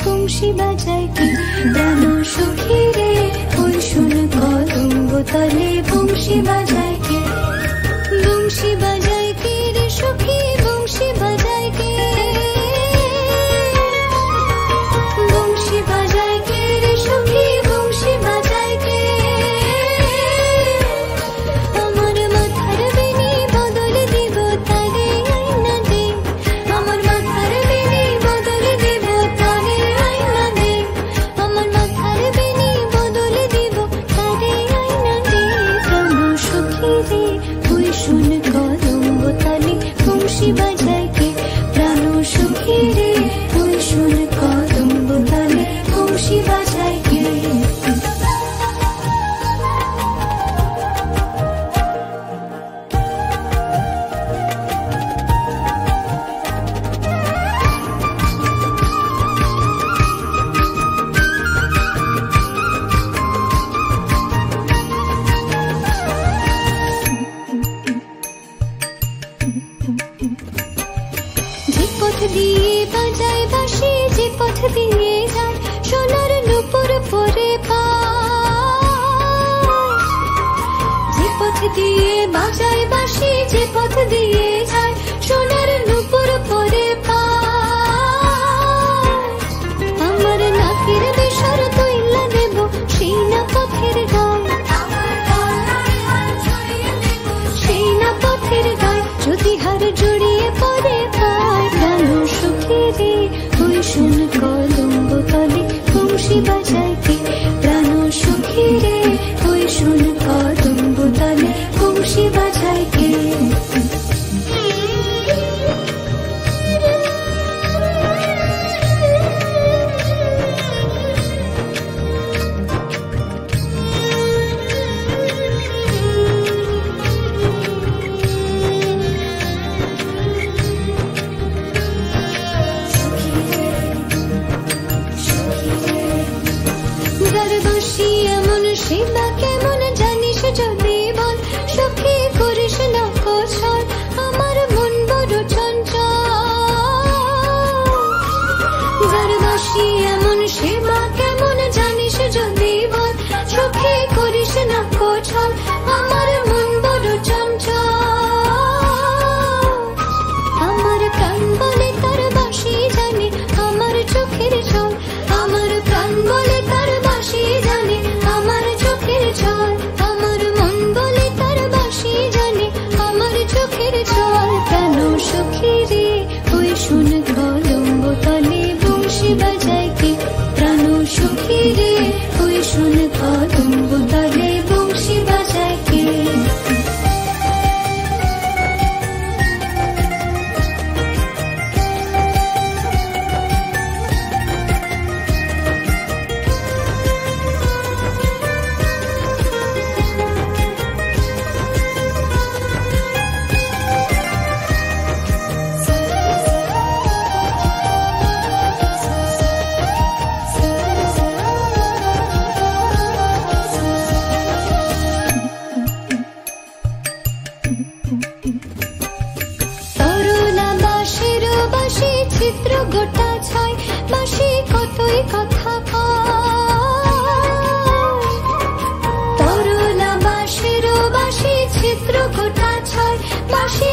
বংশী বাজায় কে প্রাণ সুখী রে, ওই শুন কদম্ব তলে বংশী বাজায় কে, বংশী বাজায় কে রে সখী, বংশী বাজায় কে, বংশী বাজায় কে রে সখী, বংশী বাজায় কে, আমার মাথার বেনি বদল দিব তারে আইনা দে, আমার মাথার বেনি বদল দিব তারে আইনা দে, আমার মাথার বেনি বদল দিব তারে আইনা দে, প্রাণ সখী রে ওই শুন কদম্ব তলে বংশী বাজায় কে, প্রাণ সখী রে ওই শুন কদম্ব তলে বংশী বাজায় কে। যে পথ দিয়ে বাজায় বাঁশি, যে পথ দিয়ে যায় সোনার নূপুর পরে পায়, যে পথ দিয়ে বাজায় বাঁশি, যে পথ দিয়ে যায় সোনার নূপুর পরে পায়, আমার নাকের বেসর তৈলা দেব সেই না পথের গায়, সেই না পথের গায় যদি হার জড়িয়ে পড়ে পায়, প্রাণ সুখী রে ওই শুন কদম্ব তলে বংশী বাজায় কে, প্রাণ সুখী রে ওই শুন কদম্ব তলে বংশী বাজায় কে। যার বাঁশি এমন সেবা কেমন জানিস যদি বল, সখী করিস না কৌশল আমার মন বড় চঞ্চল, যার বাঁশি এমন সেবা কেমন জানিস যদি বল, সখী করিস না কৌশল আমার মন বড় চঞ্চল, আমার প্রাণ বলে তার বাঁশি জানে আমার চোখের জল, আমার প্রাণ বলে তার বাঁশি জানে আমার চোখের জল, আমার মন বলে তার বাঁশি জানে আমার চোখের জল, প্রাণ সখী রে ওই শুন কদম্ব তলে বংশী বাজায় কে, প্রাণ সখী রে ওই শুন কদম্ব তলে বংশী বাজায় কে। তরলা বাঁশির বাঁশি চিত্র গোটা ছয়, বাঁশি কতই কথা কয়, তরলা বাঁশির বাঁশি চিত্র গোটা ছয়, বাঁশি